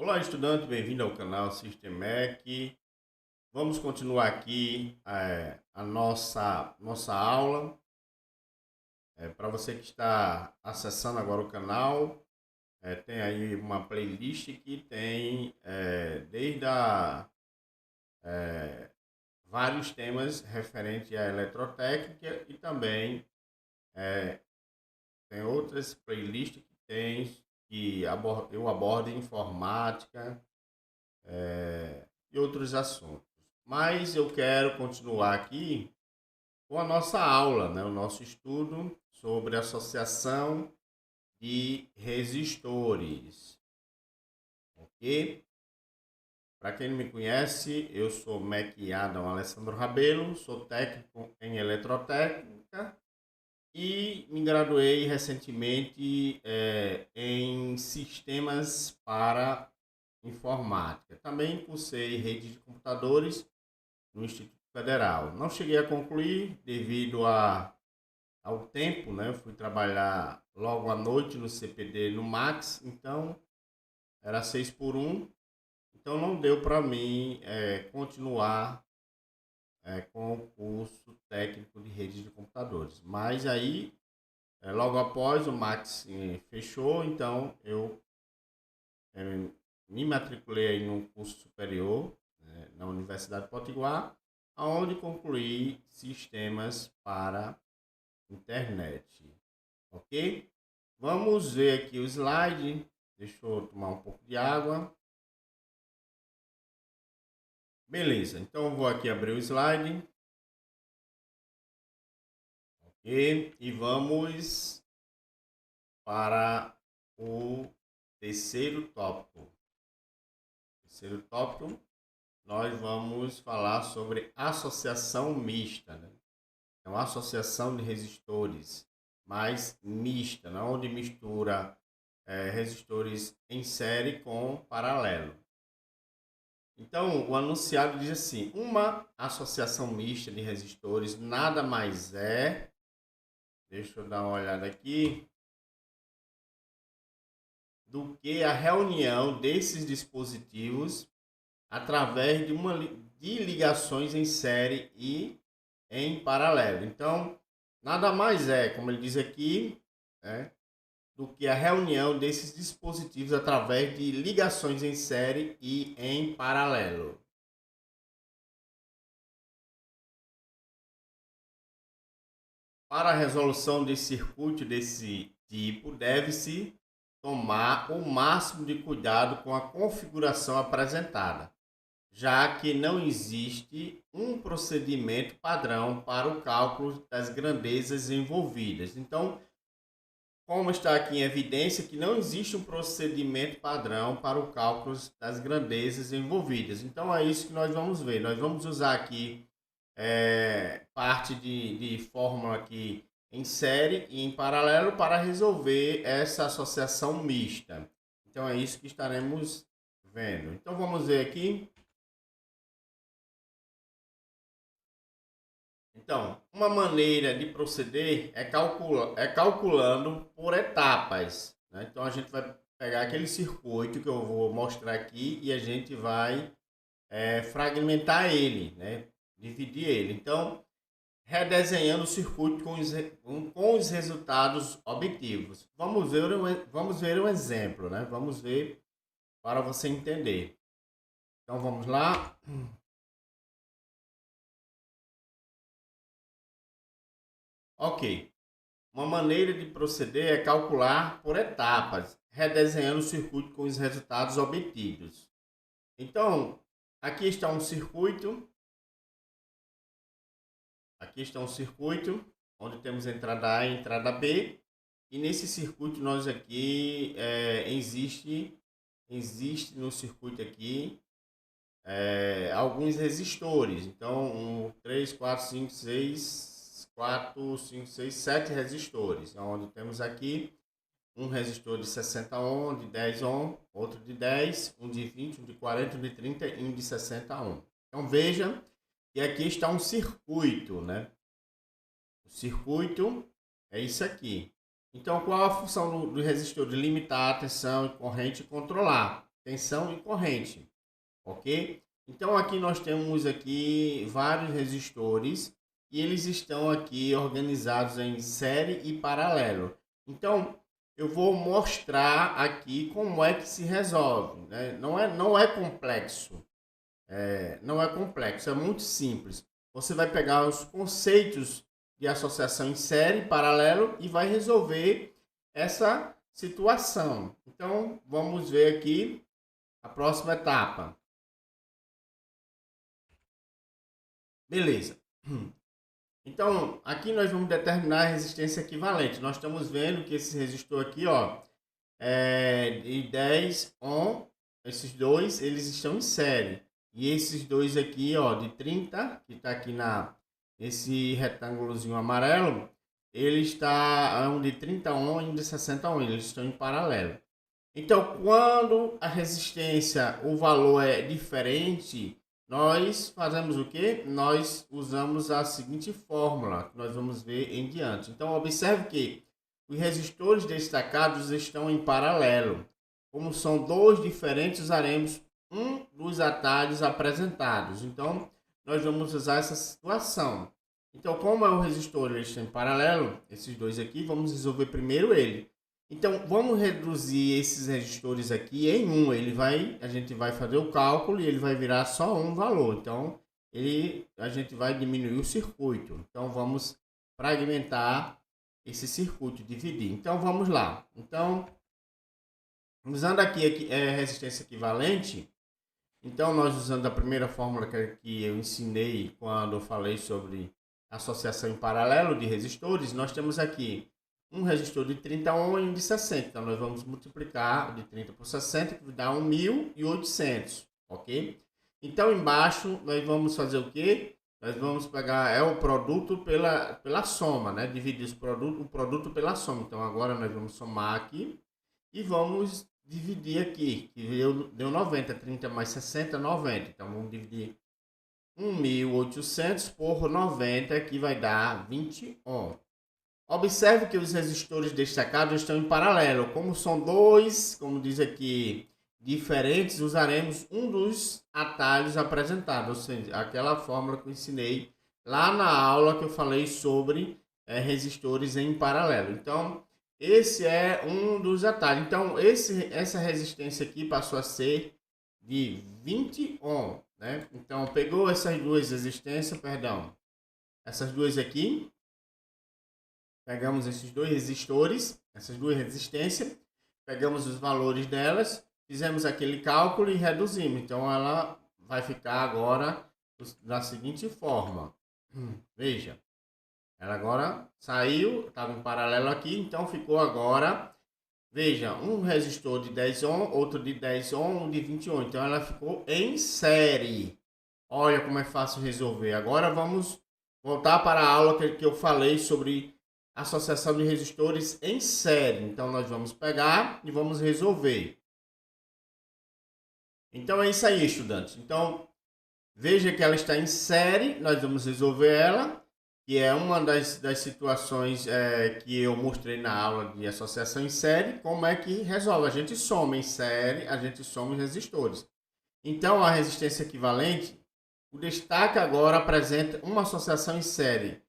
Olá, estudante, bem-vindo ao canal Systemec. Vamos continuar aqui a nossa aula. Para você que está acessando agora o canal, tem aí uma playlist que tem vários temas referentes à eletrotécnica e também tem outras playlists que eu abordo informática, e outros assuntos. Mas eu quero continuar aqui com a nossa aula, né? O nosso estudo sobre associação de resistores, ok? Para quem não me conhece, eu sou MEC Adam Alessandro Rabelo, sou técnico em eletrotécnica e me graduei recentemente em sistemas para informática. Também cursei rede de computadores no Instituto Federal. Não cheguei a concluir devido ao tempo, né? Eu fui trabalhar logo à noite no CPD no Max, então era 6 por 1, então não deu para mim continuar com o curso técnico de rede de computadores. Mas aí, logo após o Max fechou, então eu eh, me matriculei aí num curso superior, na Universidade de Potiguar, onde concluí sistemas para internet, ok? Vamos ver aqui o slide. Deixa eu tomar um pouco de água. Beleza, então eu vou aqui abrir o slide, ok? E vamos para o terceiro tópico. Terceiro tópico, nós vamos falar sobre associação mista, né? Então, associação de resistores, mas mista, não onde mistura resistores em série com paralelo. Então, o anunciado diz assim: uma associação mista de resistores nada mais é, deixa eu dar uma olhada aqui, do que a reunião desses dispositivos através de ligações em série e em paralelo. Então, nada mais é, como ele diz aqui, do que a reunião desses dispositivos através de ligações em série e em paralelo. Para a resolução de circuito desse tipo, deve-se tomar o máximo de cuidado com a configuração apresentada, já que não existe um procedimento padrão para o cálculo das grandezas envolvidas. Então, como está aqui em evidência que não existe um procedimento padrão para o cálculo das grandezas envolvidas. Então, é isso que nós vamos ver. Nós vamos usar aqui parte de fórmula aqui em série e em paralelo para resolver essa associação mista. Então, é isso que estaremos vendo. Então, vamos ver aqui. Então, uma maneira de proceder é calculando por etapas, né? Então, a gente vai pegar aquele circuito que eu vou mostrar aqui e a gente vai fragmentar ele, né? Dividir ele. Então, redesenhando o circuito com os resultados obtidos. Vamos ver um exemplo, né? Vamos ver para você entender. Então, vamos lá. Ok. Uma maneira de proceder é calcular por etapas, redesenhando o circuito com os resultados obtidos. Então, aqui está um circuito. Aqui está um circuito onde temos entrada A e entrada B. E nesse circuito nós aqui existe no circuito aqui alguns resistores. Então, 3, 4, 5, 6, 4, 5, 6, 7 resistores. Onde temos aqui um resistor de 60 ohm, de 10 ohm, outro de 10, um de 20, um de 40, um de 30 e um de 60 ohm. Então veja que aqui está um circuito, né? O circuito é isso aqui. Então qual a função do resistor? De limitar a tensão e corrente e controlar. tensão e corrente, ok? Então aqui nós temos aqui vários resistores e eles estão aqui organizados em série e paralelo. Então eu vou mostrar aqui como é que se resolve, né? Não é complexo, não é complexo, é muito simples. Você vai pegar os conceitos de associação em série e paralelo e vai resolver essa situação. Então vamos ver aqui a próxima etapa. Beleza. Então, aqui nós vamos determinar a resistência equivalente. Nós estamos vendo que esse resistor aqui, ó, de 10 ohm, esses dois, eles estão em série. E esses dois aqui, ó, de 30, que está aqui nesse retângulozinho amarelo, ele está um de 30 ohm e um de 60 ohm, eles estão em paralelo. Então, quando a resistência, o valor é diferente, nós fazemos o que? Nós usamos a seguinte fórmula, que nós vamos ver em diante. Então, observe que os resistores destacados estão em paralelo. Como são dois diferentes, usaremos um dos atalhos apresentados. Então, nós vamos usar essa situação. Então, como é o resistor, ele está em paralelo, esses dois aqui, vamos resolver primeiro ele. Então, vamos reduzir esses resistores aqui em um. A gente vai fazer o cálculo e ele vai virar só um valor. Então, a gente vai diminuir o circuito. Então, vamos fragmentar esse circuito, dividir. Então, vamos lá. Então, usando aqui resistência equivalente, então nós usando a primeira fórmula que eu ensinei quando eu falei sobre associação em paralelo de resistores, nós temos aqui um resistor de 30 ohm e um de 60. Então, nós vamos multiplicar de 30 por 60, que dá 1.800, ok? Então, embaixo, nós vamos fazer o quê? Nós vamos pegar, o produto pela soma, né? Dividir o produto pela soma. Então, agora nós vamos somar aqui e vamos dividir aqui, que deu 90, 30 mais 60, 90. Então, vamos dividir 1.800 por 90, que vai dar 20 ohm. Observe que os resistores destacados estão em paralelo. Como são dois, como diz aqui, diferentes, usaremos um dos atalhos apresentados, ou seja, aquela fórmula que eu ensinei lá na aula que eu falei sobre resistores em paralelo. Então, esse é um dos atalhos. Então, essa resistência aqui passou a ser de 20 ohm, né? Então, pegou essas duas resistências, essas duas aqui. Pegamos esses dois resistores, essas duas resistências, pegamos os valores delas, fizemos aquele cálculo e reduzimos. Então, ela vai ficar agora da seguinte forma. Veja, ela agora saiu, estava em paralelo aqui, então ficou agora, veja, um resistor de 10 ohm, outro de 10 ohm, um de 20 ohm. Então, ela ficou em série. Olha como é fácil resolver. Agora vamos voltar para a aula que eu falei sobre associação de resistores em série. Então, nós vamos pegar e vamos resolver. Então, é isso aí, estudantes. Então, veja que ela está em série. Nós vamos resolver ela, que é uma das situações que eu mostrei na aula de associação em série. Como é que resolve? A gente soma em série, a gente soma os resistores. Então, a resistência equivalente, o destaque agora apresenta uma associação em série.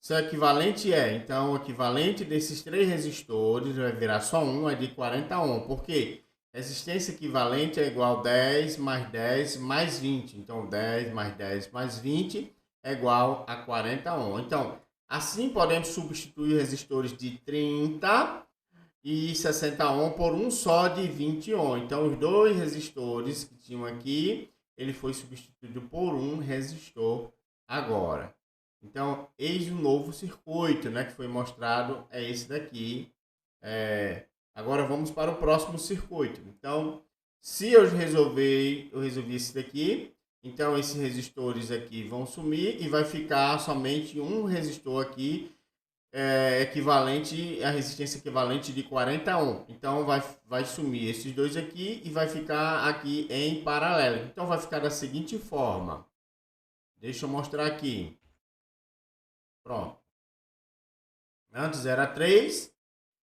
Seu equivalente então, o equivalente desses três resistores vai virar só um, é de 40 ohm. Por quê? Resistência equivalente é igual a 10 mais 10 mais 20. Então, 10 mais 10 mais 20 é igual a 40 ohm. Então, assim podemos substituir resistores de 30 e 60 ohm por um só de 20 ohm. Então, os dois resistores que tinham aqui, ele foi substituído por um resistor agora. Então, eis o novo circuito, né, que foi mostrado, é esse daqui. Agora vamos para o próximo circuito. Então, se eu resolvi esse daqui, então esses resistores aqui vão sumir e vai ficar somente um resistor aqui, equivalente, a resistência equivalente de 40 ohm. Então, vai sumir esses dois aqui e vai ficar aqui em paralelo. Então, vai ficar da seguinte forma. Deixa eu mostrar aqui. Pronto. Antes era 3,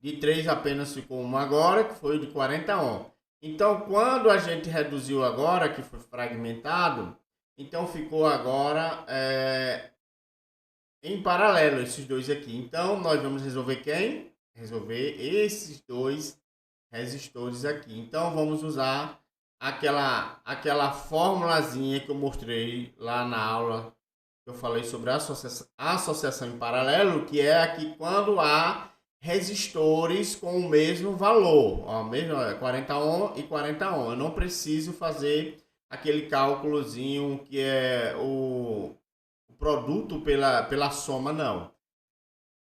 de 3 apenas ficou uma agora, que foi de 40 ohm. Então, quando a gente reduziu agora, que foi fragmentado, então ficou agora em paralelo esses dois aqui. Então, nós vamos resolver quem? Resolver esses dois resistores aqui. Então, vamos usar aquela formulazinha que eu mostrei lá na aula que eu falei sobre a associação em paralelo, que é aqui quando há resistores com o mesmo valor, ó, mesmo 40 ohm e 40 ohm. Eu não preciso fazer aquele cálculozinho que é o produto pela soma, não.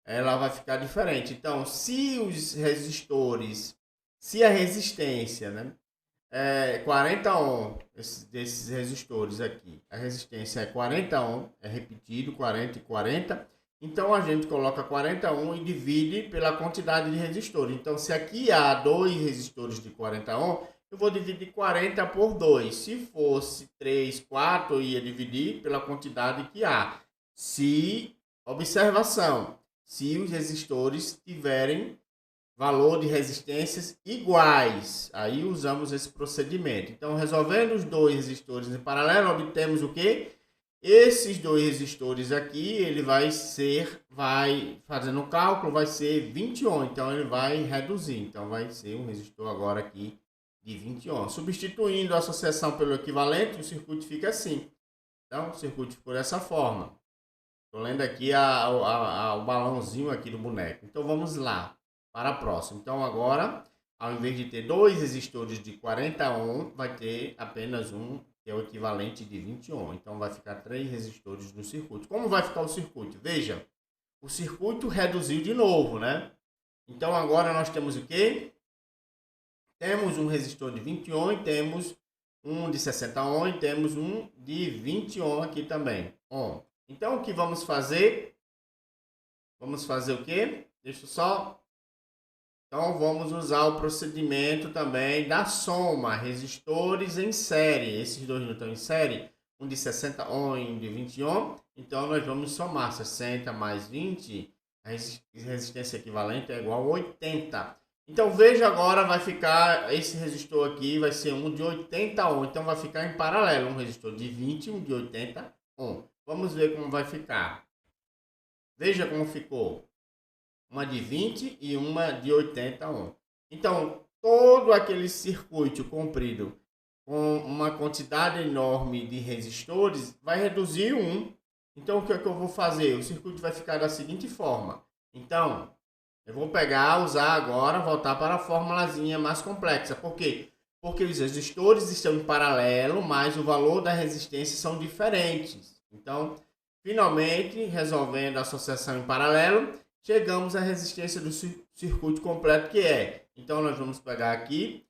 Ela vai ficar diferente. Então, se os resistores, se a resistência, né, 40 ohm, desses resistores aqui, a resistência é 40 ohm, é repetido, 40 e 40. Então, a gente coloca 40 ohm e divide pela quantidade de resistores. Então, se aqui há dois resistores de 40 ohm, eu vou dividir 40 por 2. Se fosse 3, 4, eu ia dividir pela quantidade que há. Se, observação, se os resistores tiverem valor de resistências iguais, aí usamos esse procedimento. Então, resolvendo os dois resistores em paralelo, obtemos o quê? Esses dois resistores aqui, ele vai fazendo o cálculo, vai ser 20 ohm, então ele vai reduzir. Então, vai ser um resistor agora aqui de 20 ohm. Substituindo a associação pelo equivalente, o circuito fica assim. Então, o circuito ficou dessa forma. Estou lendo aqui o balãozinho aqui do boneco. Então, vamos lá para a próxima. Então, agora, ao invés de ter dois resistores de 40 ohm, vai ter apenas um, que é o equivalente de 20 ohm. Então, vai ficar 3 resistores no circuito. Como vai ficar o circuito? Veja, o circuito reduziu de novo, né? Então, agora nós temos o quê? Temos um resistor de 20 ohm e temos um de 60 ohm e temos um de 20 ohm aqui também. Então, o que vamos fazer? Vamos fazer o quê? Deixa eu só... Então, vamos usar o procedimento também da soma, resistores em série. Esses dois não estão em série, um de 60 ohm e um de 20 ohm. Então, nós vamos somar 60 mais 20, a resistência equivalente é igual a 80. Então, veja agora, vai ficar, esse resistor aqui vai ser um de 80 ohm. Então, vai ficar em paralelo, um resistor de 20 e um de 80 ohm. Vamos ver como vai ficar. Veja como ficou. Uma de 20 e uma de 80 ohm. Então, todo aquele circuito comprido com uma quantidade enorme de resistores vai reduzir um. Então, o que é que eu vou fazer? O circuito vai ficar da seguinte forma. Então, eu vou pegar, usar agora, voltar para a formulazinha mais complexa. Por quê? Porque os resistores estão em paralelo, mas o valor da resistência são diferentes. Então, finalmente, resolvendo a associação em paralelo, chegamos à resistência do circuito completo, que é. Então, nós vamos pegar aqui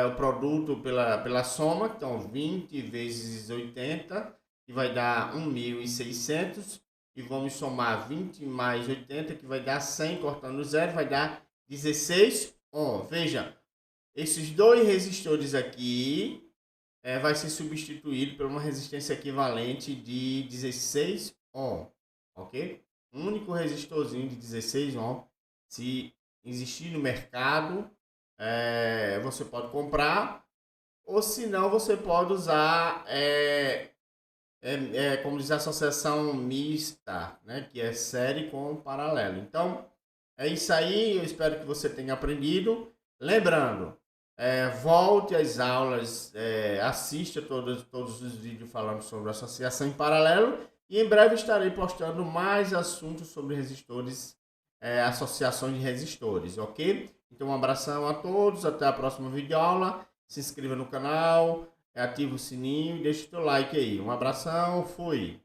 o produto pela soma, então 20 vezes 80, que vai dar 1.600. E vamos somar 20 mais 80, que vai dar 100, cortando zero, vai dar 16 ohm. Veja, esses dois resistores aqui vai ser substituído por uma resistência equivalente de 16 ohm, ok? Um único resistorzinho de 16 ohm, se existir no mercado, você pode comprar, ou se não, você pode usar, como diz a associação mista, né? Que é série com paralelo. Então, é isso aí, eu espero que você tenha aprendido. Lembrando, volte às aulas, assista todos os vídeos falando sobre associação em paralelo e em breve estarei postando mais assuntos sobre resistores, associações de resistores, ok? Então, um abração a todos, até a próxima videoaula, se inscreva no canal, ativa o sininho e deixa o teu like aí. Um abração, fui!